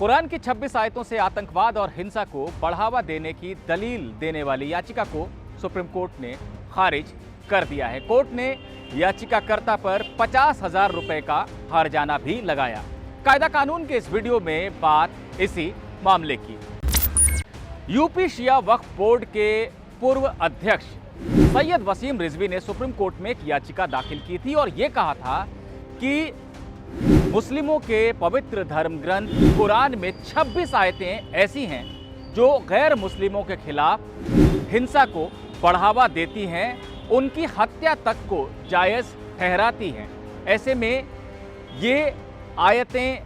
कुरान की 26 आयतों से आतंकवाद और हिंसा को बढ़ावा देने की दलील देने वाली याचिका को सुप्रीम कोर्ट ने खारिज कर दिया है। कोर्ट ने याचिकाकर्ता पर 50,000 रुपए का हर्जाना भी लगाया। कायदा कानून के इस वीडियो में बात इसी मामले की। यूपी शिया वक्फ बोर्ड के पूर्व अध्यक्ष सैयद वसीम रिजवी ने सुप्रीम कोर्ट में एक याचिका दाखिल की थी और यह कहा था कि मुस्लिमों के पवित्र धर्म ग्रंथ कुरान में 26 आयतें ऐसी हैं जो गैर मुस्लिमों के खिलाफ हिंसा को बढ़ावा देती हैं, उनकी हत्या तक को जायज़ ठहराती हैं। ऐसे में ये आयतें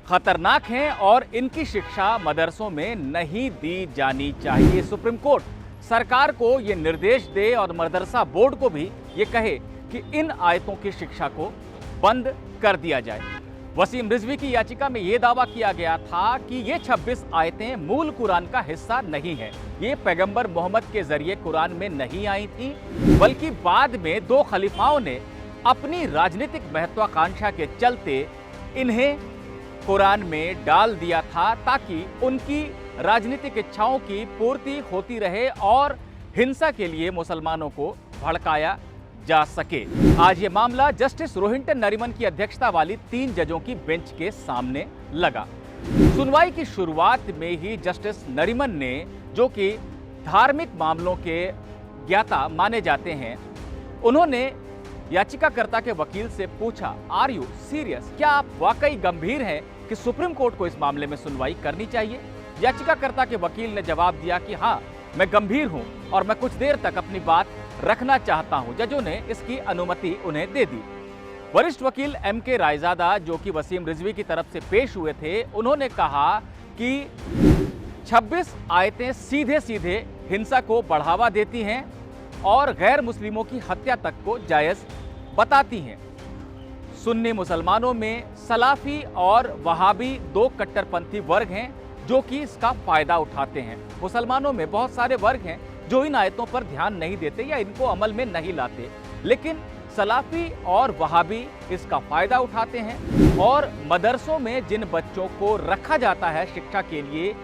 खतरनाक हैं और इनकी शिक्षा मदरसों में नहीं दी जानी चाहिए। सुप्रीम कोर्ट सरकार को ये निर्देश दे और मदरसा बोर्ड को भी ये कहे कि इन आयतों की शिक्षा को बंद कर दिया जाए। वसीम रिजवी की याचिका में यह दावा किया गया था कि ये 26 आयतें मूल कुरान का हिस्सा नहीं है। ये पैगंबर मोहम्मद के जरिए कुरान में नहीं आई थी, बल्कि बाद में 2 खलीफाओं ने अपनी राजनीतिक महत्वाकांक्षा के चलते इन्हें कुरान में डाल दिया था ताकि उनकी राजनीतिक इच्छाओं की पूर्ति होती रहे और हिंसा के लिए मुसलमानों को भड़काया जा सके। आज ये मामला जस्टिस रोहिंटन नरीमन की अध्यक्षता वाली 3 जजों की बेंच के सामने लगा। सुनवाई की शुरुआत में ही जस्टिस नरीमन ने, जो कि धार्मिक मामलों के ज्ञाता माने जाते हैं, उन्होंने याचिकाकर्ता के वकील से पूछा, आर यू सीरियस? क्या आप वाकई गंभीर हैं कि सुप्रीम कोर्ट को इस मामले में सुनवाई करनी चाहिए? याचिकाकर्ता के वकील ने जवाब दिया कि हाँ, मैं गंभीर हूं और मैं कुछ देर तक अपनी बात रखना चाहता हूं। जजों ने इसकी अनुमति उन्हें दे दी। वरिष्ठ वकील एम.के. रायजादा, जो कि वसीम रिजवी की तरफ से पेश हुए थे, उन्होंने कहा कि 26 आयतें सीधे सीधे हिंसा को बढ़ावा देती हैं और गैर मुस्लिमों की हत्या तक को जायज बताती हैं। सुन्नी मुसलमानों में सलाफी और वहाबी 2 कट्टरपंथी वर्ग हैं जो कि इसका फायदा उठाते हैं। मुसलमानों में बहुत सारे वर्ग हैं जो इन आयतों पर ध्यान नहीं देते या इनको अमल में नहीं लाते, लेकिन सलाफी और वहाबी इसका फायदा उठाते हैं। और मदरसों में जिन बच्चों को रखा जाता है शिक्षा के लिए,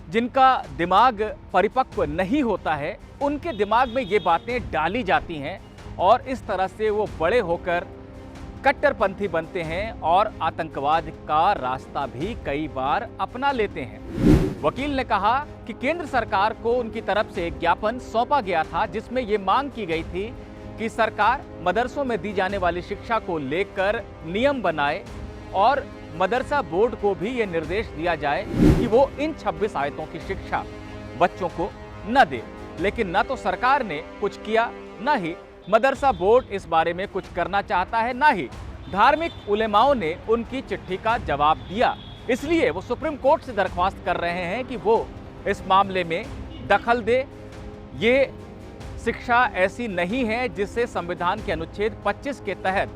जिनका दिमाग परिपक्व नहीं होता है, उनके दिमाग में ये बातें डाली जाती हैं और इस तरह से वो बड़े होकर कट्टरपंथी बनते हैं और आतंकवाद का रास्ता भी कई बार अपना लेते हैं। वकील ने कहा कि केंद्र सरकार को उनकी तरफ से एक ज्ञापन सौंपा गया था जिसमें यह मांग की गई थी कि सरकार मदरसों में दी जाने वाली शिक्षा को लेकर नियम बनाए और मदरसा बोर्ड को भी यह निर्देश दिया जाए कि वो इन 26 आयतों की शिक्षा बच्चों को न दे। लेकिन न तो सरकार ने कुछ किया, न ही मदरसा बोर्ड इस बारे में कुछ करना चाहता है, ना ही धार्मिक उलेमाओं ने उनकी चिट्ठी का जवाब दिया। इसलिए वो सुप्रीम कोर्ट से दरख्वास्त कर रहे हैं कि वो इस मामले में दखल दे। ये शिक्षा ऐसी नहीं है जिसे संविधान के अनुच्छेद 25 के तहत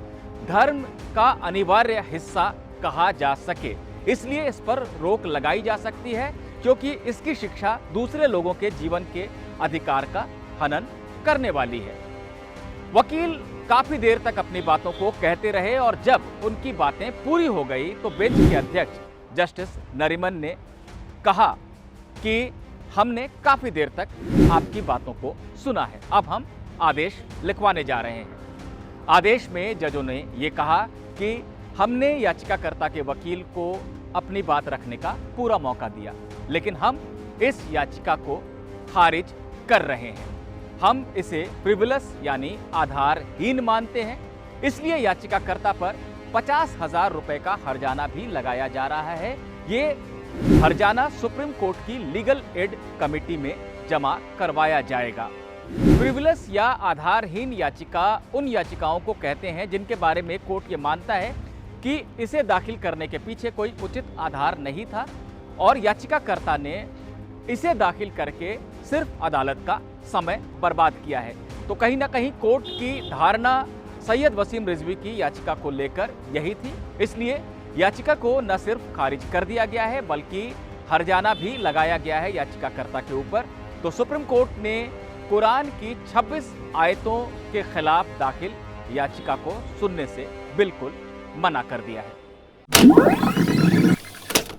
धर्म का अनिवार्य हिस्सा कहा जा सके। इसलिए इस पर रोक लगाई जा सकती है क्योंकि इसकी शिक्षा दूसरे लोगों के जीवन के अधिकार का हनन करने वाली है। वकील काफी देर तक अपनी बातों को कहते रहे और जब उनकी बातें पूरी हो गई तो बेंच के अध्यक्ष जस्टिस नरीमन ने कहा कि हमने काफी देर तक आपकी बातों को सुना है, अब हम आदेश लिखवाने जा रहे हैं। आदेश में जजों ने यह कहा कि हमने याचिकाकर्ता के वकील को अपनी बात रखने का पूरा मौका दिया, लेकिन हम इस याचिका को खारिज कर रहे हैं। हम इसे फ्रिवलस यानी आधारहीन मानते हैं, इसलिए याचिकाकर्ता पर 50,000 रुपए का हर्जाना भी लगाया जा रहा है। ये हर्जाना सुप्रीम कोर्ट की लीगल एड कमेटी में जमा करवाया जाएगा। फ्रिवलस या आधारहीन याचिका उन याचिकाओं को कहते हैं जिनके बारे में कोर्ट ये मानता है कि इसे दाखिल करने के पीछे कोई उचित आधार नहीं था और याचिकाकर्ता ने इसे दाखिल करके सिर्फ अदालत का समय बर्बाद किया है। तो कहीं ना कहीं कोर्ट की धारणा सैयद वसीम रिजवी की याचिका को लेकर यही थी। इसलिए याचिका को न सिर्फ खारिज कर दिया गया है बल्कि हर्जाना भी लगाया गया है याचिकाकर्ता के ऊपर। तो सुप्रीम कोर्ट ने कुरान की 26 आयतों के खिलाफ दाखिल याचिका को सुनने से बिल्कुल मना कर दिया है।